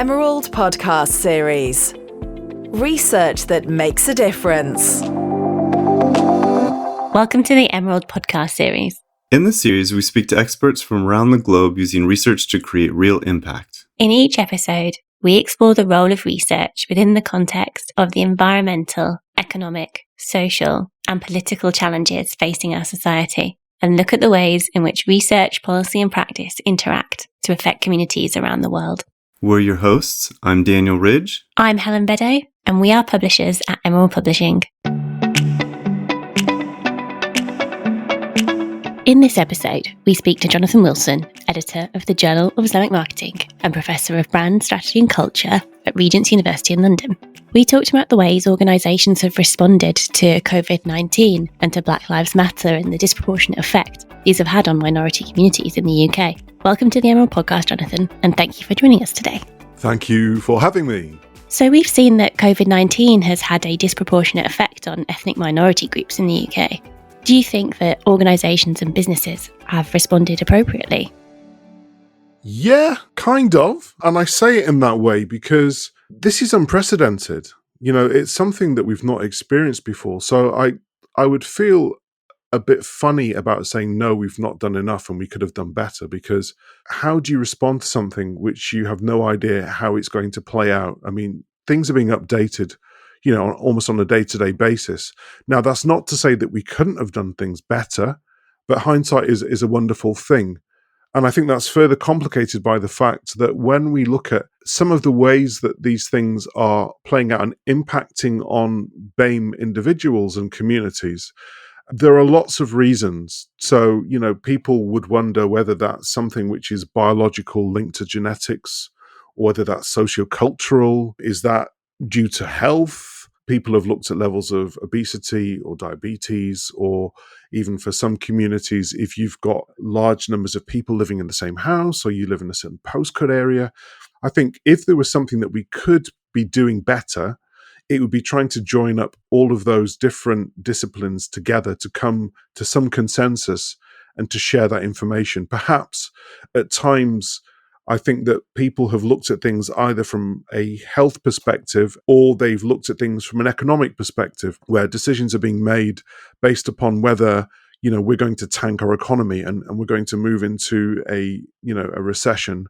Emerald podcast series. Research that makes a difference. Welcome to the Emerald podcast series. In this series, we speak to experts from around the globe using research to create real impact. In each episode, we explore the role of research within the context of the environmental, economic, social, and political challenges facing our society, and look at the ways in which research, policy, and practice interact to affect communities around the world. We're your hosts. I'm Daniel Ridge. I'm Helen Beddoe, and we are publishers at Emerald Publishing. In this episode, we speak to Jonathan Wilson, editor of the Journal of Islamic Marketing and professor of brand strategy and culture at Regents University in London. We talked about the ways organisations have responded to COVID-19 and to Black Lives Matter and the disproportionate effect these have had on minority communities in the UK. Welcome to the Emerald podcast, Jonathan, and thank you for joining us today. Thank you for having me. So we've seen that COVID-19 has had a disproportionate effect on ethnic minority groups in the UK. Do you think that organisations and businesses have responded appropriately? Yeah, kind of. And I say it in that way because this is unprecedented. You know, it's something that we've not experienced before. So I would feel a bit funny about saying, no, we've not done enough and we could have done better, because how do you respond to something which you have no idea how it's going to play out? I mean, things are being updated, you know, almost on a day-to-day basis. Now, that's not to say that we couldn't have done things better, but hindsight is a wonderful thing. And I think that's further complicated by the fact that when we look at some of the ways that these things are playing out and impacting on BAME individuals and communities, there are lots of reasons. So, you know, people would wonder whether that's something which is biological, linked to genetics, or whether that's sociocultural. Is that due to health? People have looked at levels of obesity or diabetes, or even for some communities, if you've got large numbers of people living in the same house or you live in a certain postcode area. I think if there was something that we could be doing better, it would be trying to join up all of those different disciplines together to come to some consensus and to share that information. Perhaps at times, I think that people have looked at things either from a health perspective or they've looked at things from an economic perspective, where decisions are being made based upon whether, you know, we're going to tank our economy and we're going to move into a recession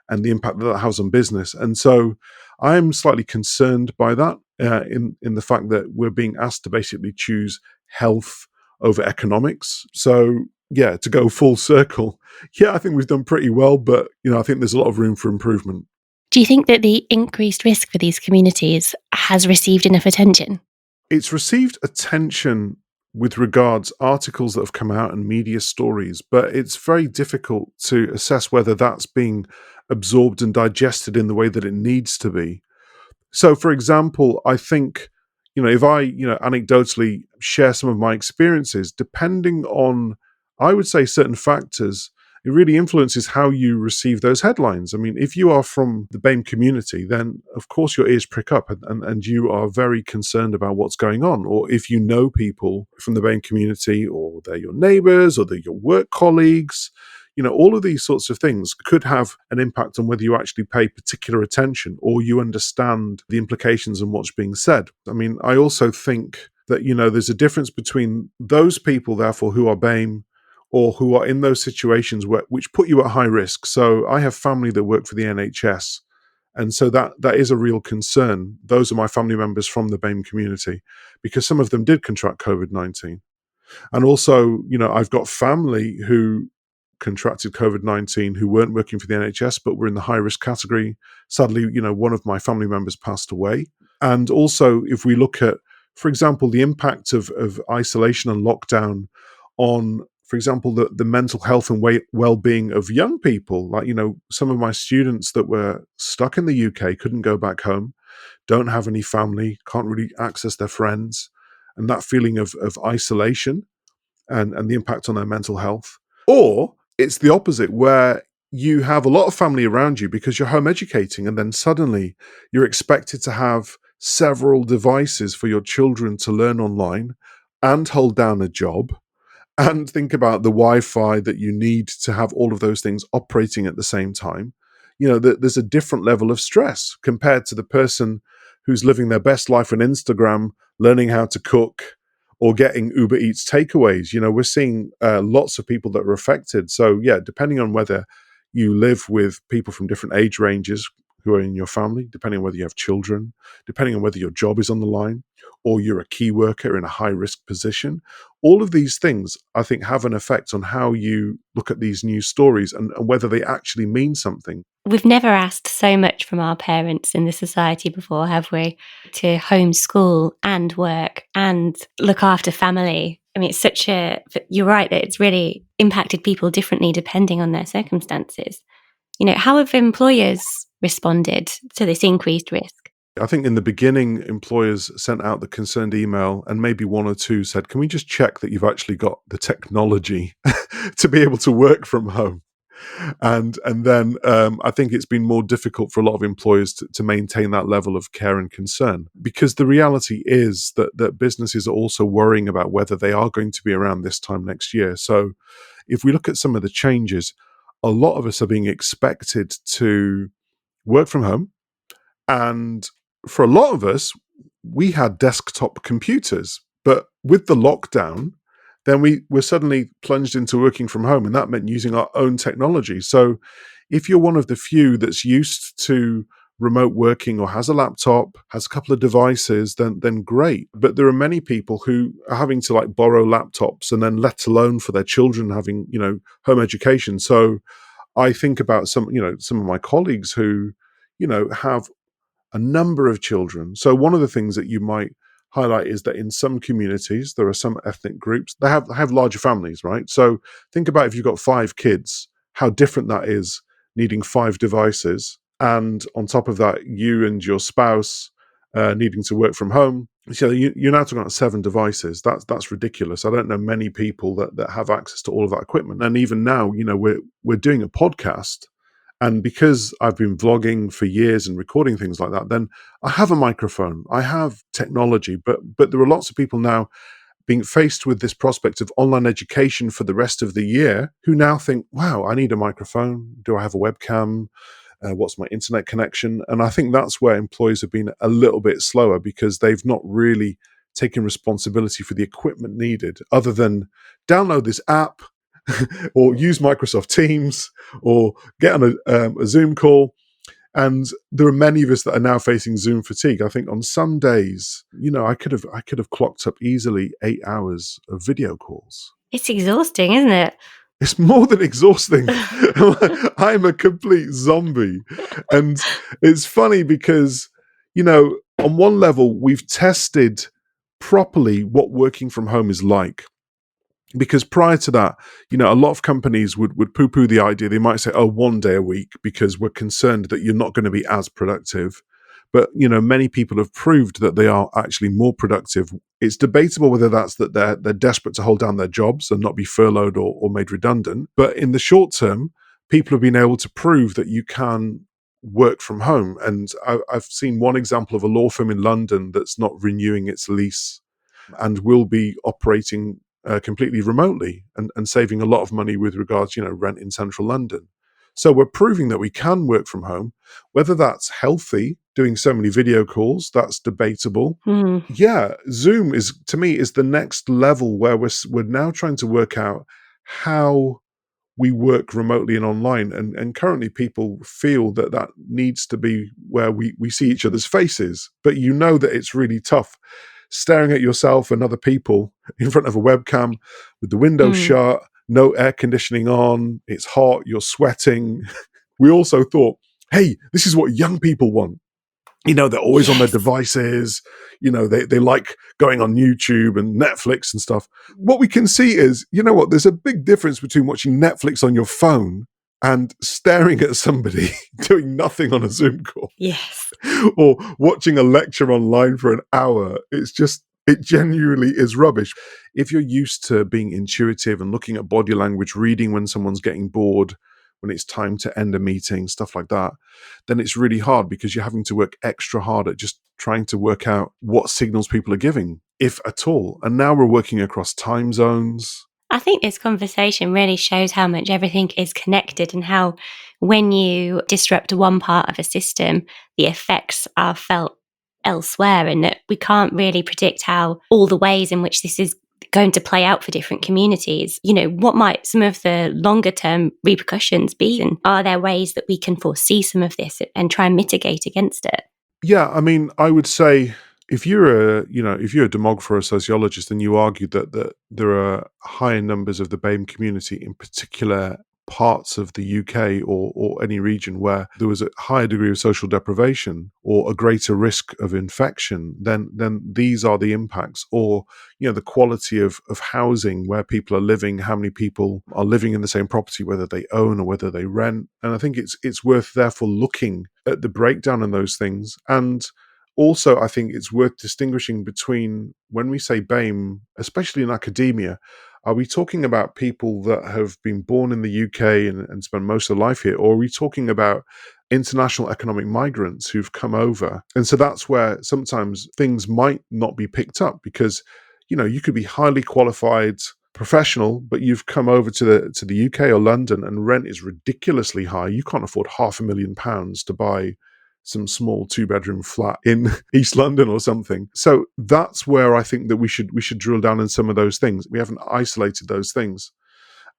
and the impact that has on business. And so I'm slightly concerned by that in the fact that we're being asked to basically choose health over economics. So yeah, to go full circle, yeah, I think we've done pretty well, but, you know, I think there's a lot of room for improvement. Do you think that the increased risk for these communities has received enough attention? It's received attention with regards articles that have come out and media stories, but it's very difficult to assess whether that's being absorbed and digested in the way that it needs to be. So, for example, I think, you know, if I, anecdotally share some of my experiences, depending on, I would say, certain factors, it really influences how you receive those headlines. I mean, if you are from the BAME community, then of course your ears prick up and you are very concerned about what's going on. Or if you know people from the BAME community, or they're your neighbours, or they're your work colleagues, you know, all of these sorts of things could have an impact on whether you actually pay particular attention or you understand the implications and what's being said. I mean, I also think that, you know, there's a difference between those people, therefore, who are BAME or who are in those situations which put you at high risk. So I have family that work for the NHS, and so that is a real concern. Those are my family members from the BAME community, because some of them did contract COVID-19. And also, you know, I've got family who contracted COVID-19 who weren't working for the NHS but were in the high-risk category. Sadly, you know, one of my family members passed away. And also, if we look at, for example, the impact of isolation and lockdown on, for example, the mental health and well-being of young people, like, you know, some of my students that were stuck in the UK, couldn't go back home, don't have any family, can't really access their friends, and that feeling of isolation and the impact on their mental health. Or it's the opposite, where you have a lot of family around you because you're home educating, and then suddenly you're expected to have several devices for your children to learn online and hold down a job and think about the Wi-Fi that you need to have all of those things operating at the same time. there's a different level of stress compared to the person who's living their best life on Instagram, learning how to cook, or getting Uber Eats takeaways. We're seeing lots of people that are affected. So yeah, depending on whether you live with people from different age ranges who are in your family, depending on whether you have children, depending on whether your job is on the line, or you're a key worker in a high-risk position. All of these things, I think, have an effect on how you look at these news stories and whether they actually mean something. We've never asked so much from our parents in the society before, have we? To homeschool and work and look after family. I mean, you're right that it's really impacted people differently depending on their circumstances. How have employers responded to this increased risk? I think in the beginning, employers sent out the concerned email and maybe one or two said, can we just check that you've actually got the technology to be able to work from home? And then I think it's been more difficult for a lot of employers to maintain that level of care and concern, because the reality is that businesses are also worrying about whether they are going to be around this time next year. So if we look at some of the changes, a lot of us are being expected to work from home. And for a lot of us, we had desktop computers, but with the lockdown, then we were suddenly plunged into working from home, and that meant using our own technology. So if you're one of the few that's used to remote working or has a laptop, has a couple of devices, then great. But there are many people who are having to borrow laptops, and then let alone for their children having, home education. So I think about some of my colleagues who, have a number of children. So one of the things that you might highlight is that in some communities, there are some ethnic groups that have larger families, right? So think about if you've got 5 kids, how different that is, needing 5 devices. And on top of that, you and your spouse needing to work from home. So you're now talking about 7 devices. That's ridiculous. I don't know many people that have access to all of that equipment. And even now, we're doing a podcast. And because I've been vlogging for years and recording things like that, then I have a microphone, I have technology, but there are lots of people now being faced with this prospect of online education for the rest of the year who now think, wow, I need a microphone. Do I have a webcam? What's my internet connection? And I think that's where employers have been a little bit slower, because they've not really taken responsibility for the equipment needed, other than download this app, or use Microsoft Teams, or get on a Zoom call. And there are many of us that are now facing Zoom fatigue. I think on some days, I could have clocked up easily 8 hours of video calls. It's exhausting, isn't it? It's more than exhausting. I'm a complete zombie. And it's funny because, on one level, we've tested properly what working from home is like. Because prior to that, a lot of companies would poo-poo the idea. They might say, 1 day a week, because we're concerned that you're not going to be as productive. But, many people have proved that they are actually more productive. It's debatable whether that's that they're desperate to hold down their jobs and not be furloughed or made redundant. But in the short term, people have been able to prove that you can work from home. And I've seen one example of a law firm in London that's not renewing its lease and will be operating completely remotely and saving a lot of money with regards, rent in central London. So we're proving that we can work from home. Whether that's healthy, doing so many video calls, that's debatable. Yeah, Zoom to me is the next level where we're now trying to work out how we work remotely and online. And currently people feel that needs to be where we see each other's faces. But that it's really tough staring at yourself and other people in front of a webcam with the window shut, no air conditioning on, it's hot, you're sweating. We also thought, hey, this is what young people want. They're always on their devices. They like going on YouTube and Netflix and stuff. What we can see is, there's a big difference between watching Netflix on your phone and staring at somebody doing nothing on a Zoom call. Yes. Or watching a lecture online for an hour. It genuinely is rubbish. If you're used to being intuitive and looking at body language, reading when someone's getting bored, when it's time to end a meeting, stuff like that, then it's really hard, because you're having to work extra hard at just trying to work out what signals people are giving, if at all. And now we're working across time zones. I think this conversation really shows how much everything is connected and how when you disrupt one part of a system, the effects are felt elsewhere, and that we can't really predict how all the ways in which this is going to play out for different communities. You know, what might some of the longer term repercussions be? And are there ways that we can foresee some of this and try and mitigate against it? Yeah, I mean, I would say if you're a demographer or a sociologist and you argue that there are higher numbers of the BAME community in particular parts of the UK or any region where there was a higher degree of social deprivation or a greater risk of infection, then these are the impacts. Or, the quality of housing where people are living, how many people are living in the same property, whether they own or whether they rent. And I think it's worth therefore looking at the breakdown in those things. And also, I think it's worth distinguishing between when we say BAME, especially in academia, are we talking about people that have been born in the UK and spent most of their life here, or are we talking about international economic migrants who've come over? And so that's where sometimes things might not be picked up because, you could be highly qualified professional, but you've come over to the UK or London and rent is ridiculously high. You can't afford £500,000 to buy some small 2-bedroom flat in East London or something. So that's where I think that we should drill down in some of those things. We haven't isolated those things.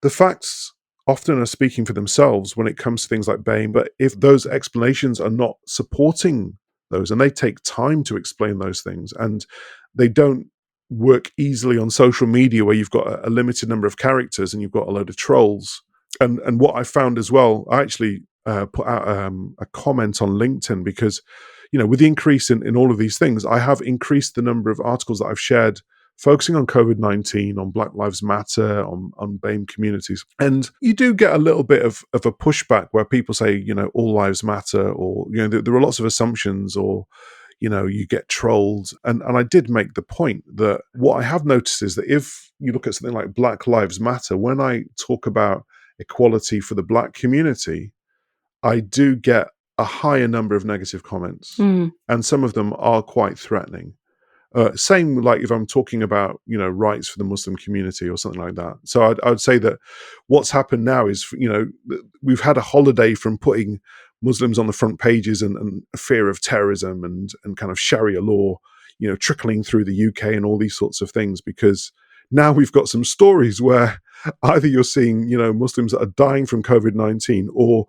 The facts often are speaking for themselves when it comes to things like BAME, but if those explanations are not supporting those, and they take time to explain those things, and they don't work easily on social media where you've got a limited number of characters and you've got a load of trolls. And what I found as well, I actually put out a comment on LinkedIn because, with the increase in all of these things, I have increased the number of articles that I've shared focusing on COVID-19, on Black Lives Matter, on BAME communities. And you do get a little bit of a pushback where people say, all lives matter, or, there are lots of assumptions, or, you get trolled. And I did make the point that what I have noticed is that if you look at something like Black Lives Matter, when I talk about equality for the Black community, I do get a higher number of negative comments, and some of them are quite threatening. Same like if I'm talking about, rights for the Muslim community or something like that. So I'd say that what's happened now is, we've had a holiday from putting Muslims on the front pages and fear of terrorism and kind of Sharia law, trickling through the UK and all these sorts of things, because now we've got some stories where either you're seeing, Muslims that are dying from COVID-19, or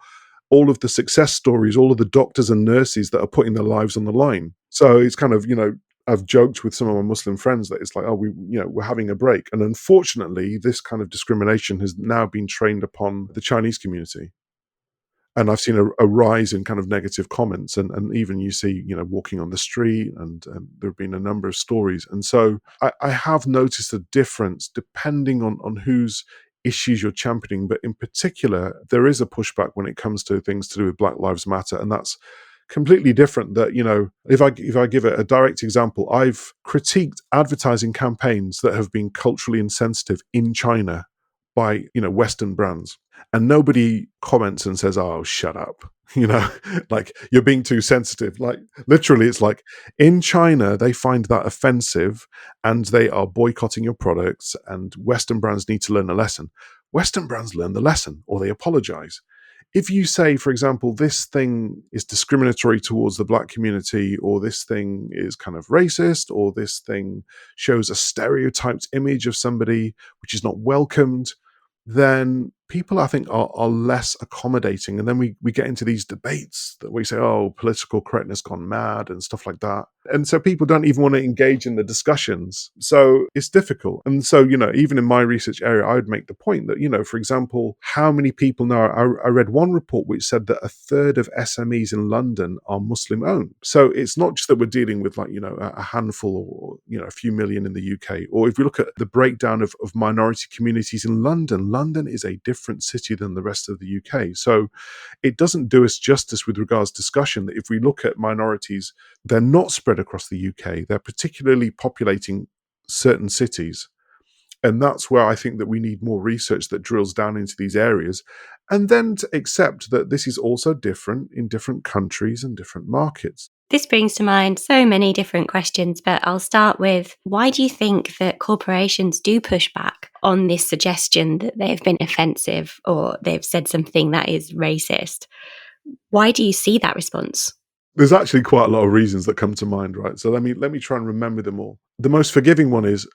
all of the success stories, all of the doctors and nurses that are putting their lives on the line. So it's kind of, I've joked with some of my Muslim friends that it's like, oh, we're having a break. And unfortunately, this kind of discrimination has now been trained upon the Chinese community. And I've seen a rise in kind of negative comments, and even you see, walking on the street, and there have been a number of stories. And so I have noticed a difference depending on whose issues you're championing. But in particular, there is a pushback when it comes to things to do with Black Lives Matter. And that's completely different. That, if I give a direct example, I've critiqued advertising campaigns that have been culturally insensitive in China by, Western brands. And nobody comments and says, oh, shut up. Like, you're being too sensitive. Like, literally, it's like in China, they find that offensive and they are boycotting your products, and Western brands need to learn a lesson. Western brands learn the lesson, or they apologize. If you say, for example, this thing is discriminatory towards the Black community, or this thing is kind of racist, or this thing shows a stereotyped image of somebody which is not welcomed, then people, I think, are less accommodating. And then we get into these debates that we say, oh, political correctness gone mad and stuff like that. And so people don't even want to engage in the discussions. So it's difficult. And so, even in my research area, I would make the point that, for example, how many people now, I read one report which said that a third of SMEs in London are Muslim owned. So it's not just that we're dealing with a handful or, a few million in the UK. Or if we look at the breakdown of minority communities in London, London is a different city than the rest of the UK. So it doesn't do us justice with regards to discussion that if we look at minorities, they're not spread across the UK. They're particularly populating certain cities. And that's where I think that we need more research that drills down into these areas, and then to accept that this is also different in different countries and different markets. This brings to mind so many different questions, but I'll start with, why do you think that corporations do push back on this suggestion that they have been offensive or they've said something that is racist. Why do you see that response? There's actually quite a lot of reasons that come to mind, right? So let me try and remember them all. The most forgiving one is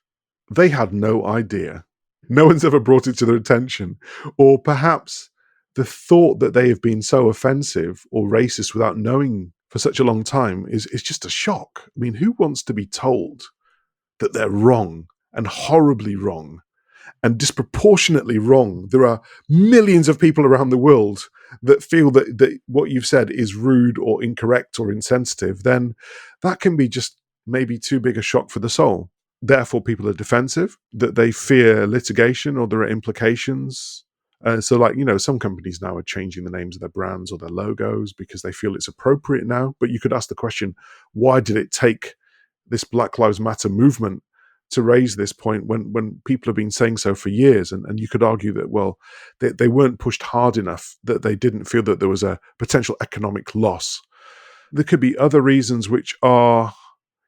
they had no idea. No one's ever brought it to their attention. Or perhaps the thought that they have been so offensive or racist without knowing for such a long time is just a shock. I mean, who wants to be told that they're wrong and horribly wrong and disproportionately wrong? There are millions of people around the world that feel that what you've said is rude or incorrect or insensitive. Then that can be just maybe too big a shock for the soul. Therefore, people are defensive, that they fear litigation or there are implications. So some companies now are changing the names of their brands or their logos because they feel it's appropriate now. But you could ask the question, why did it take this Black Lives Matter movement to raise this point when people have been saying so for years? And you could argue that, well, they weren't pushed hard enough, that they didn't feel that there was a potential economic loss. There could be other reasons which are,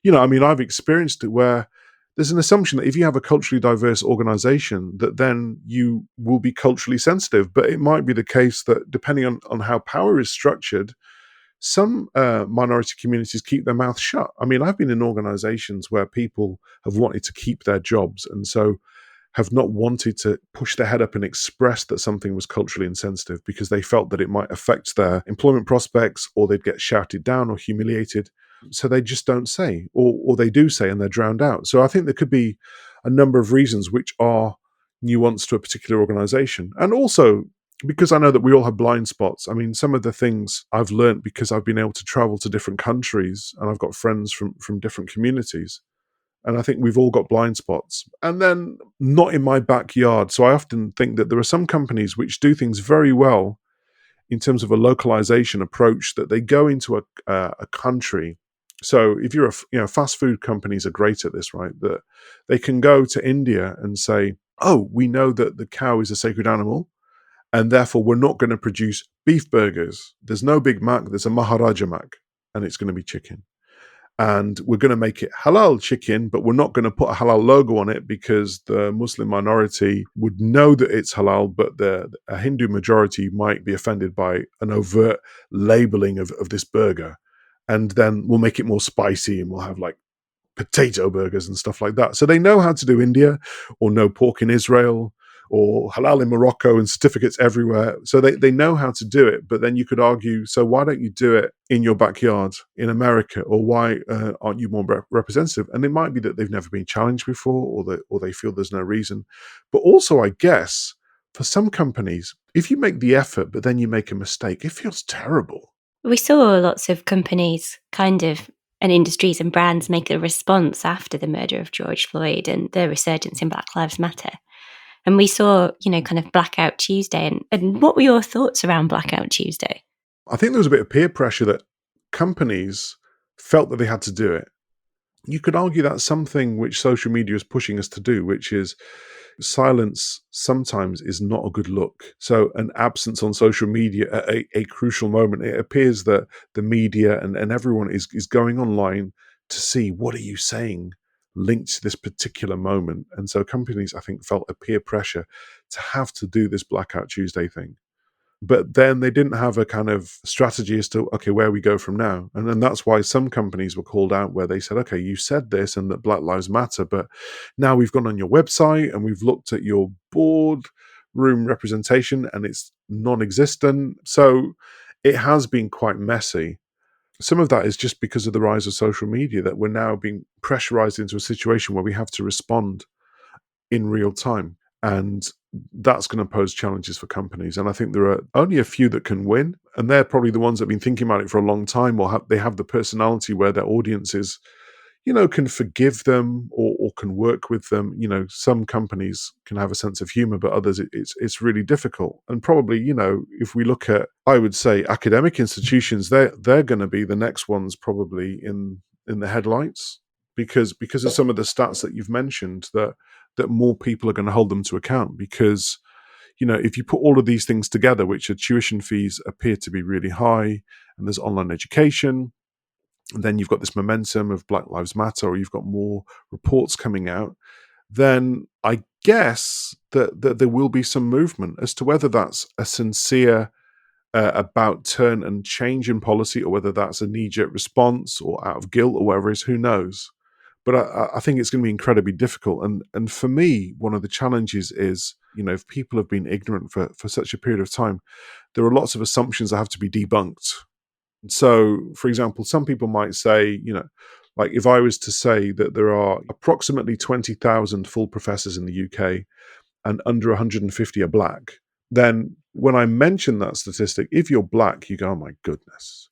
I've experienced it where there's an assumption that if you have a culturally diverse organization, that then you will be culturally sensitive. But it might be the case that depending on how power is structured, some minority communities keep their mouth shut. I mean, I've been in organizations where people have wanted to keep their jobs and so have not wanted to push their head up and express that something was culturally insensitive because they felt that it might affect their employment prospects or they'd get shouted down or humiliated. So they just don't say, or they do say and they're drowned out. So I think there could be a number of reasons which are nuanced to a particular organization. And also, because I know that we all have blind spots. I mean, some of the things I've learned because I've been able to travel to different countries and I've got friends from different communities. And I think we've all got blind spots. And then not in my backyard. So I often think that there are some companies which do things very well in terms of a localization approach, that they go into a country. So if you're fast food companies are great at this, right? That they can go to India and say, oh, we know that the cow is a sacred animal, and therefore we're not going to produce beef burgers. There's no Big Mac, there's a Maharaja Mac, and it's going to be chicken. And we're going to make it halal chicken, but we're not going to put a halal logo on it because the Muslim minority would know that it's halal, but a Hindu majority might be offended by an overt labeling of this burger. And then we'll make it more spicy and we'll have like potato burgers and stuff like that. So they know how to do India, or no pork in Israel, or halal in Morocco, and certificates everywhere. So they know how to do it. But then you could argue, so why don't you do it in your backyard in America? Or why aren't you more representative? And it might be that they've never been challenged before, or they feel there's no reason. But also, I guess, for some companies, if you make the effort, but then you make a mistake, it feels terrible. We saw lots of companies and industries and brands make a response after the murder of George Floyd and the resurgence in Black Lives Matter. And we saw, kind of Blackout Tuesday. And what were your thoughts around Blackout Tuesday? I think there was a bit of peer pressure that companies felt that they had to do it. You could argue that's something which social media is pushing us to do, which is silence sometimes is not a good look. So an absence on social media at a crucial moment, it appears that the media and everyone is going online to see, what are you saying linked to this particular moment. And so companies, I think, felt a peer pressure to have to do this Blackout Tuesday thing. But then they didn't have a kind of strategy as to, okay, where we go from now. And then that's why some companies were called out where they said, okay, you said this and that Black Lives Matter, but now we've gone on your website and we've looked at your board room representation and it's non-existent. So it has been quite messy. Some of that is just because of the rise of social media, that we're now being pressurized into a situation where we have to respond in real time. And that's going to pose challenges for companies. And I think there are only a few that can win. And they're probably the ones that have been thinking about it for a long time, or they have the personality where their audiences, can forgive them or can work with them. Some companies can have a sense of humor, but others, it's really difficult. And probably, if we look at, I would say, academic institutions, they're going to be the next ones probably in the headlights because of some of the stats that you've mentioned, that more people are going to hold them to account. Because, if you put all of these things together, which are tuition fees appear to be really high, and there's online education, and then you've got this momentum of Black Lives Matter, or you've got more reports coming out, then I guess that there will be some movement as to whether that's a sincere about turn and change in policy, or whether that's a knee-jerk response or out of guilt or whatever it is, who knows? But I think it's going to be incredibly difficult. And for me, one of the challenges is, if people have been ignorant for such a period of time, there are lots of assumptions that have to be debunked. So, for example, some people might say, like if I was to say that there are approximately 20,000 full professors in the UK and under 150 are black, then when I mention that statistic, if you're black, you go, oh my goodness.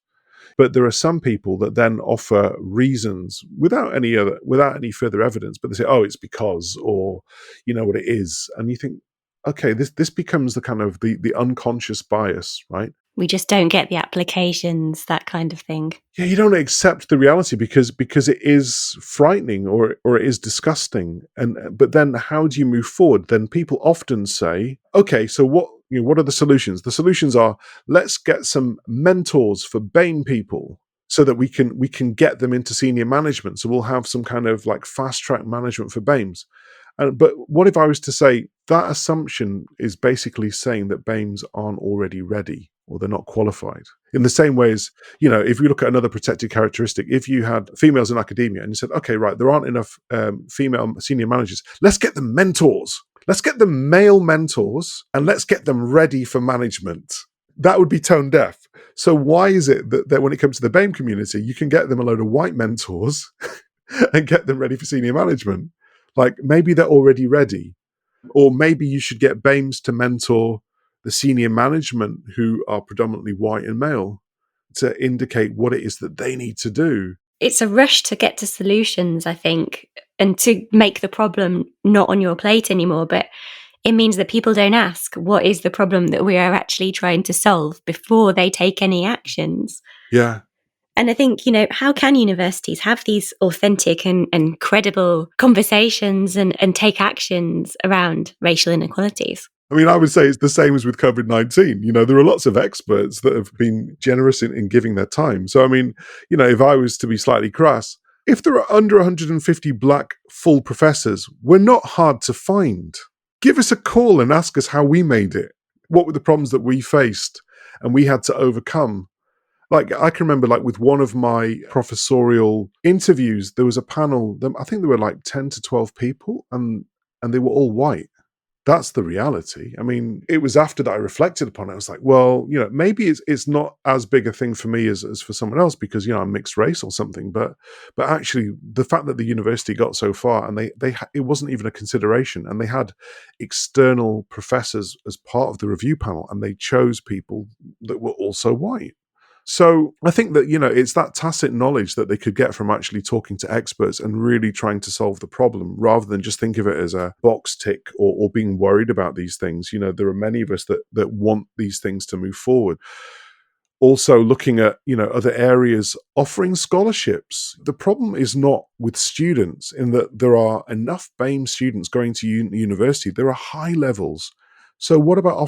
But there are some people that then offer reasons without any further evidence, but they say, oh, it's because, or you know what it is. And you think, okay, this becomes the kind of the unconscious bias, right? We just don't get the applications, that kind of thing. Yeah, you don't accept the reality because it is frightening or it is disgusting. But then how do you move forward? Then people often say, okay, so what are the solutions? The solutions are, let's get some mentors for BAME people so that we can get them into senior management. So we'll have some kind of like fast track management for BAMEs. But what if I was to say that assumption is basically saying that BAMEs aren't already ready or they're not qualified? In the same way as, if you look at another protected characteristic, if you had females in academia and you said, okay, right, there aren't enough female senior managers, let's get them mentors. Let's get them male mentors and let's get them ready for management. That would be tone deaf. So why is it that when it comes to the BAME community, you can get them a load of white mentors and get them ready for senior management? Like maybe they're already ready. Or maybe you should get BAMEs to mentor the senior management who are predominantly white and male to indicate what it is that they need to do. It's a rush to get to solutions, I think, and to make the problem not on your plate anymore. But it means that people don't ask, what is the problem that we are actually trying to solve before they take any actions? Yeah. And I think, how can universities have these authentic and credible conversations and take actions around racial inequalities? I mean, I would say it's the same as with COVID-19. There are lots of experts that have been generous in giving their time. So, I mean, if I was to be slightly crass, if there are under 150 black full professors, we're not hard to find. Give us a call and ask us how we made it. What were the problems that we faced and we had to overcome? Like, I can remember, like, with one of my professorial interviews, there was a panel, I think there were like 10 to 12 people, and they were all white. That's the reality. I mean, it was after that I reflected upon it. I was like, well, maybe it's not as big a thing for me as for someone else because, I'm mixed race or something. But actually, the fact that the university got so far and it wasn't even a consideration, and they had external professors as part of the review panel, and they chose people that were also white. So I think that, it's that tacit knowledge that they could get from actually talking to experts and really trying to solve the problem rather than just think of it as a box tick or being worried about these things. There are many of us that want these things to move forward. Also looking at, other areas, offering scholarships. The problem is not with students in that there are enough BAME students going to university. There are high levels. So what about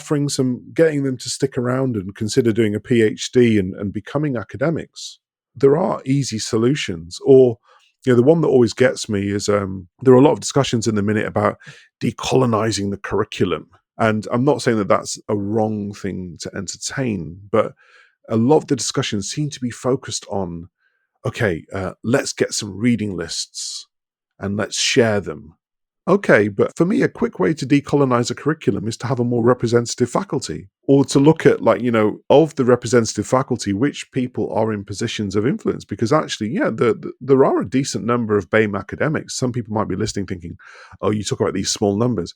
getting them to stick around and consider doing a PhD and becoming academics? There are easy solutions. Or, the one that always gets me is there are a lot of discussions in the minute about decolonizing the curriculum. And I'm not saying that that's a wrong thing to entertain, but a lot of the discussions seem to be focused on, okay, let's get some reading lists and let's share them. Okay, but for me, a quick way to decolonize a curriculum is to have a more representative faculty, or to look at, of the representative faculty, which people are in positions of influence. Because actually, there are a decent number of BAME academics. Some people might be listening thinking, oh, you talk about these small numbers.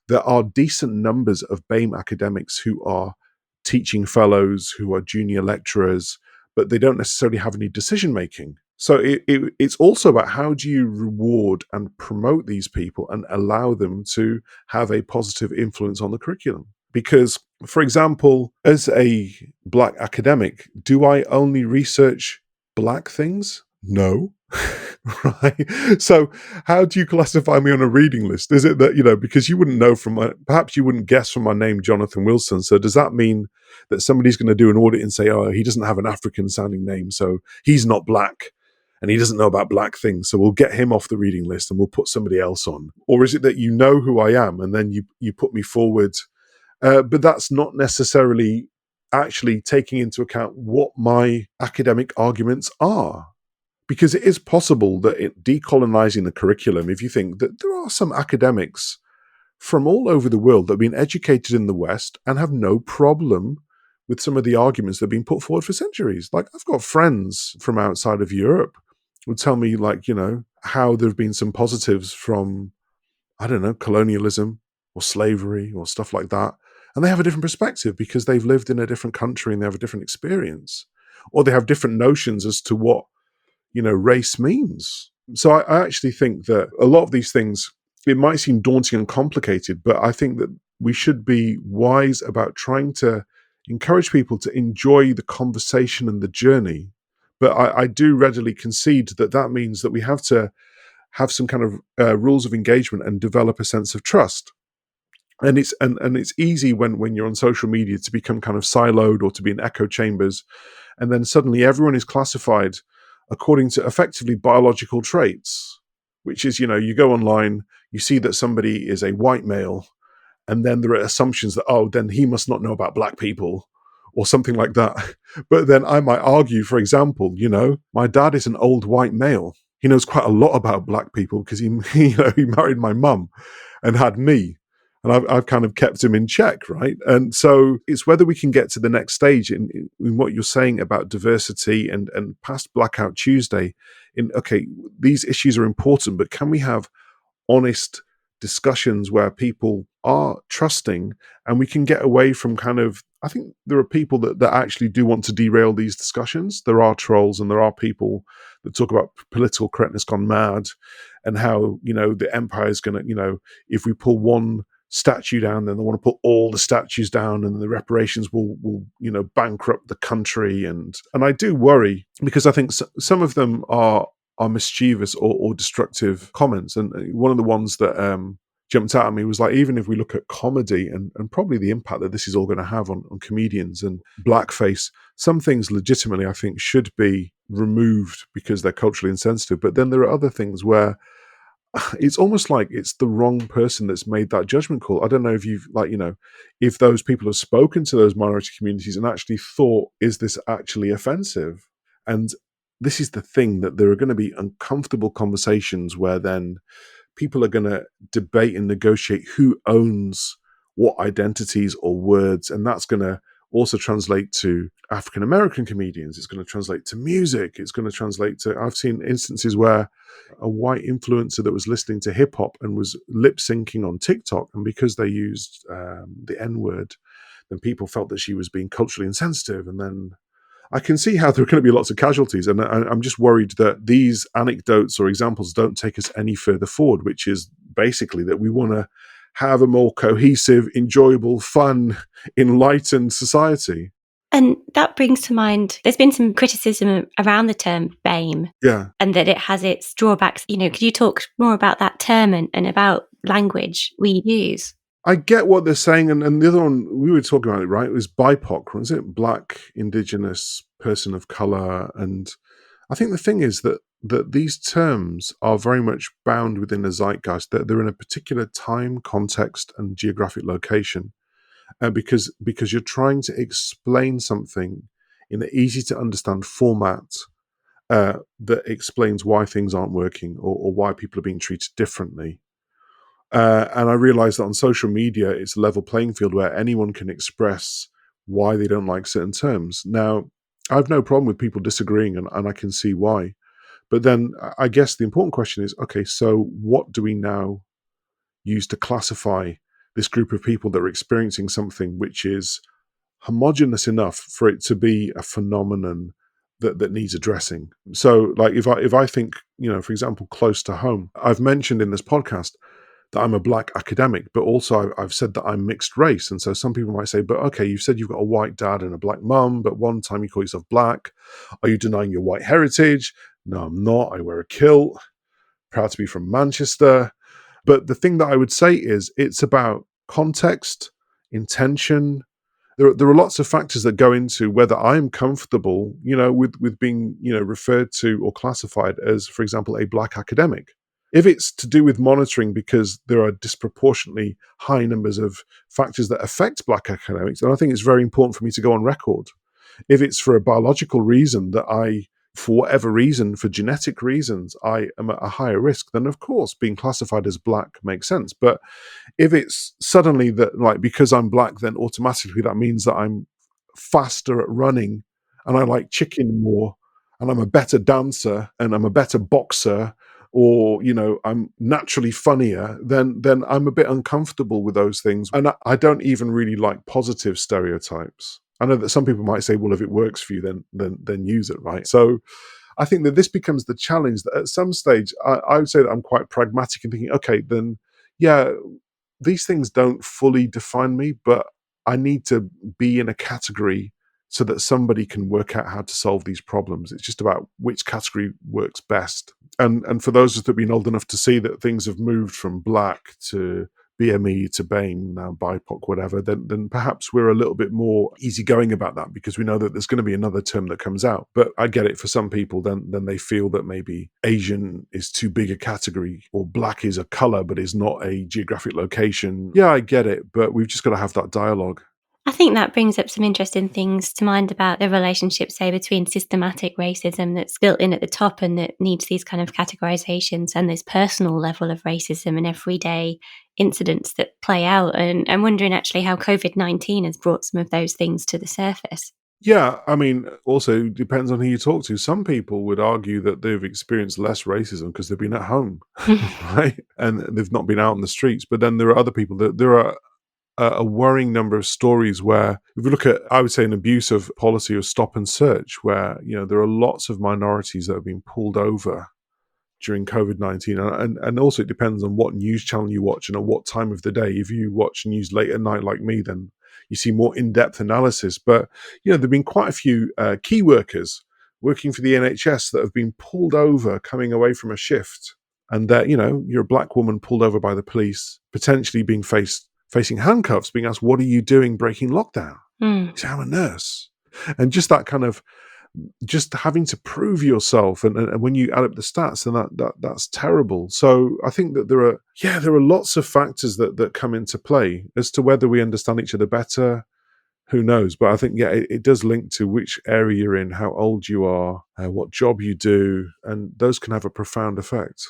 There are decent numbers of BAME academics who are teaching fellows, who are junior lecturers, but they don't necessarily have any decision-making. So it's also about how do you reward and promote these people and allow them to have a positive influence on the curriculum. Because, for example, as a black academic, do I only research black things? No. Right? So how do you classify me on a reading list? Is it that, because you wouldn't know perhaps you wouldn't guess from my name, Jonathan Wilson. So does that mean that somebody's going to do an audit and say, oh, he doesn't have an African sounding name, so he's not black? and he doesn't know about black things, so we'll get him off the reading list and we'll put somebody else on? Or is it that you know who I am and then you put me forward? But that's not necessarily actually taking into account what my academic arguments are. Because it is possible that decolonizing the curriculum, if you think that there are some academics from all over the world that have been educated in the West and have no problem with some of the arguments that have been put forward for centuries. Like, I've got friends from outside of Europe who tell me, like, how there have been some positives from, I don't know, colonialism or slavery or stuff like that. And they have a different perspective because they've lived in a different country and they have a different experience. Or they have different notions as to what, race means. So I actually think that a lot of these things, it might seem daunting and complicated, but I think that we should be wise about trying to encourage people to enjoy the conversation and the journey. But I do readily concede that means that we have to have some kind of rules of engagement and develop a sense of trust. And it's easy when you're on social media to become kind of siloed or to be in echo chambers, and then suddenly everyone is classified according to effectively biological traits, which is, you go online, you see that somebody is a white male, and then there are assumptions that, then he must not know about black people or something like that. But then I might argue, for example, my dad is an old white male. He knows quite a lot about black people because he married my mum and had me. And I've kind of kept him in check, right? And so it's whether we can get to the next stage in what you're saying about diversity and past Blackout Tuesday. These issues are important, but can we have honest discussions where people are trusting and we can get away from I think there are people that actually do want to derail these discussions. There are trolls and there are people that talk about political correctness gone mad and how, the empire is going to, if we pull one statue down, then they want to put all the statues down and the reparations will bankrupt the country. And I do worry because I think some of them are mischievous or destructive comments. And one of the ones that jumped out at me was like, even if we look at comedy and probably the impact that this is all going to have on comedians and blackface, some things legitimately I think should be removed because they're culturally insensitive. But then there are other things where it's almost like it's the wrong person that's made that judgment call. I don't know if if those people have spoken to those minority communities and actually thought, is this actually offensive? And this is the thing, that there are going to be uncomfortable conversations where then people are going to debate and negotiate who owns what identities or words. And that's going to also translate to African American comedians. It's going to translate to music. It's going to translate to, I've seen instances where a white influencer that was listening to hip hop and was lip syncing on TikTok, and because they used the N word, then people felt that she was being culturally insensitive. And then I can see how there are going to be lots of casualties. And I'm just worried that these anecdotes or examples don't take us any further forward, which is basically that we want to have a more cohesive, enjoyable, fun, enlightened society. And that brings to mind, there's been some criticism around the term BAME. Yeah. And that it has its drawbacks. Could you talk more about that term and about language we use? I get what they're saying. And the other one, we were talking about it, right? It was BIPOC, was it? Black, Indigenous, person of color. And I think the thing is that these terms are very much bound within a zeitgeist, that they're in a particular time, context, and geographic location. Because you're trying to explain something in an easy to understand format that explains why things aren't working or why people are being treated differently. And I realize that on social media, it's a level playing field where anyone can express why they don't like certain terms. Now, I have no problem with people disagreeing, and I can see why. But then I guess the important question is, okay, so what do we now use to classify this group of people that are experiencing something which is homogenous enough for it to be a phenomenon that needs addressing? So, like, if I think, for example, close to home, I've mentioned in this podcast that I'm a black academic, but also I've said that I'm mixed race. And so some people might say, but okay, you've said you've got a white dad and a black mum, but one time you call yourself black. Are you denying your white heritage? No, I'm not. I wear a kilt. Proud to be from Manchester. But the thing that I would say is it's about context, intention, there are lots of factors that go into whether I'm comfortable, with being, referred to or classified as, for example, a black academic. If it's to do with monitoring because there are disproportionately high numbers of factors that affect black academics, then I think it's very important for me to go on record. If it's for a biological reason that for whatever reason, for genetic reasons, I am at a higher risk, then of course being classified as black makes sense. But if it's suddenly that, like, because I'm black, then automatically that means that I'm faster at running and I like chicken more and I'm a better dancer and I'm a better boxer, or, I'm naturally funnier, then I'm a bit uncomfortable with those things. And I don't even really like positive stereotypes. I know that some people might say, well, if it works for you, then use it, right? So I think that this becomes the challenge, that at some stage, I would say that I'm quite pragmatic in thinking, okay, then, yeah, these things don't fully define me, but I need to be in a category so that somebody can work out how to solve these problems. It's just about which category works best. And for those of us that have been old enough to see that things have moved from black to BME to BAME, now BIPOC, whatever, then perhaps we're a little bit more easygoing about that, because we know that there's going to be another term that comes out. But I get it, for some people, then they feel that maybe Asian is too big a category, or black is a color but is not a geographic location. Yeah, I get it, but we've just got to have that dialogue. I think that brings up some interesting things to mind about the relationship, say, between systematic racism that's built in at the top and that needs these kind of categorizations, and this personal level of racism and everyday incidents that play out. And I'm wondering actually how COVID-19 has brought some of those things to the surface. Yeah, I mean, also depends on who you talk to. Some people would argue that they've experienced less racism because they've been at home, right? And they've not been out on the streets. But then there are other people that there are a worrying number of stories where, if we look at, I would say, an abuse of policy of stop and search, where, there are lots of minorities that have been pulled over during COVID-19. And also it depends on what news channel you watch and at what time of the day. If you watch news late at night like me, then you see more in-depth analysis. But, there have been quite a few key workers working for the NHS that have been pulled over coming away from a shift. And that, you're a black woman pulled over by the police, potentially being facing handcuffs, being asked, what are you doing breaking lockdown? You say, I'm a nurse. And just that kind of, just having to prove yourself. And when you add up the stats, then that's terrible. So I think that there are lots of factors that come into play. As to whether we understand each other better, who knows? But I think, it does link to which area you're in, how old you are, what job you do, and those can have a profound effect.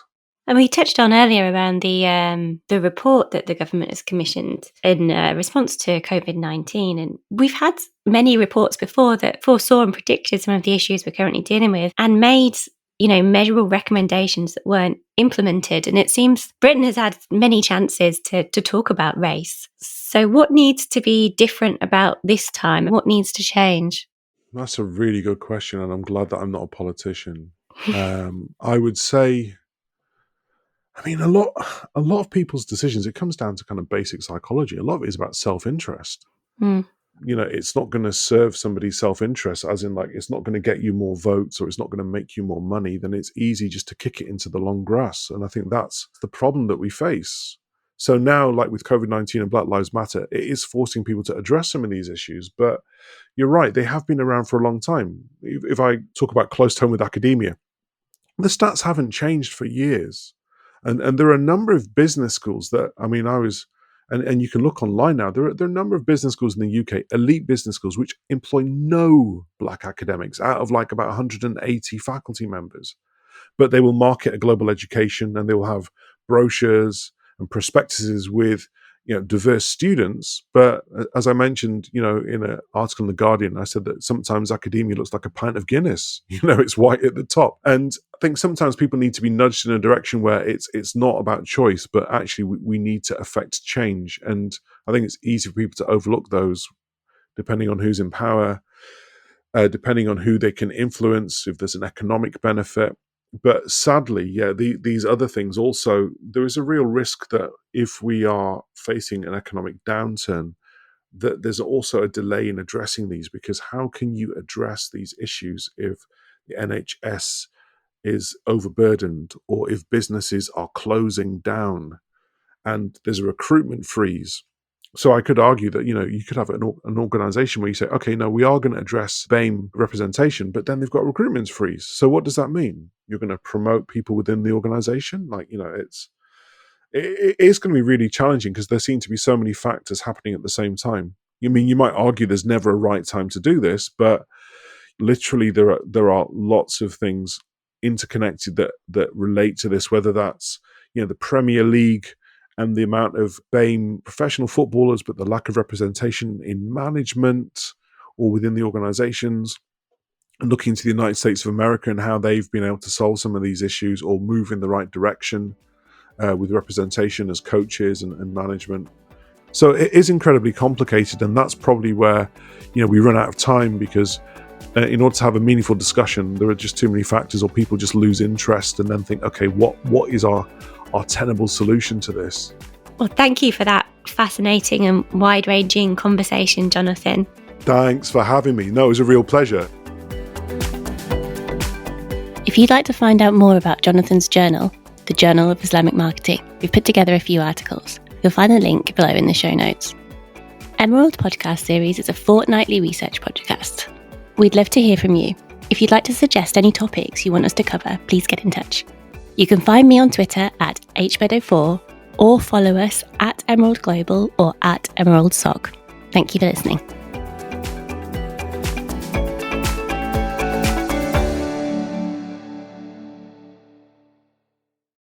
And we touched on earlier around the report that the government has commissioned in response to COVID-19. And we've had many reports before that foresaw and predicted some of the issues we're currently dealing with and made, measurable recommendations that weren't implemented. And it seems Britain has had many chances to talk about race. So what needs to be different about this time? What needs to change? That's a really good question. And I'm glad that I'm not a politician. I would say, I mean, a lot of people's decisions, it comes down to kind of basic psychology. A lot of it is about self-interest. It's not going to serve somebody's self-interest, as in, like, it's not going to get you more votes or it's not going to make you more money. Then it's easy just to kick it into the long grass. And I think that's the problem that we face. So now, like with COVID-19 and Black Lives Matter, it is forcing people to address some of these issues. But you're right, they have been around for a long time. If I talk about close to home with academia, the stats haven't changed for years. And there are a number of business schools that, I mean, and you can look online now, there are a number of business schools in the UK, elite business schools, which employ no black academics out of like about 180 faculty members. But they will market a global education, and they will have brochures and prospectuses with, diverse students. But as I mentioned, in an article in The Guardian, I said that sometimes academia looks like a pint of Guinness. It's white at the top. And I think sometimes people need to be nudged in a direction where it's not about choice, but actually we need to affect change. And I think it's easy for people to overlook those, depending on who's in power, depending on who they can influence, if there's an economic benefit. But sadly, these other things also, there is a real risk that if we are facing an economic downturn, that there's also a delay in addressing these, because how can you address these issues if the NHS is overburdened, or if businesses are closing down and there's a recruitment freeze, So I could argue that, you could have an organization where you say, okay, no, we are going to address BAME representation, but then they've got recruitment freeze. So what does that mean? You're going to promote people within the organization? It is going to be really challenging because there seem to be so many factors happening at the same time. You might argue there's never a right time to do this, but literally there are lots of things interconnected that relate to this, whether that's, the Premier League and the amount of BAME professional footballers, but the lack of representation in management or within the organizations, and looking into the United States of America and how they've been able to solve some of these issues or move in the right direction with representation as coaches and management. So it is incredibly complicated, and that's probably where, we run out of time because in order to have a meaningful discussion, there are just too many factors, or people just lose interest and then think, okay, what is our tenable solution to this? Well, thank you for that fascinating and wide-ranging conversation, Jonathan. Thanks for having me. No, it was a real pleasure. If you'd like to find out more about Jonathan's journal, the Journal of Islamic Marketing, we've put together a few articles. You'll find a link below in the show notes. Emerald Podcast Series is a fortnightly research podcast. We'd love to hear from you. If you'd like to suggest any topics you want us to cover, please get in touch. You can find me on Twitter at hbedo4 or follow us at Emerald Global or at Emerald SOG. Thank you for listening.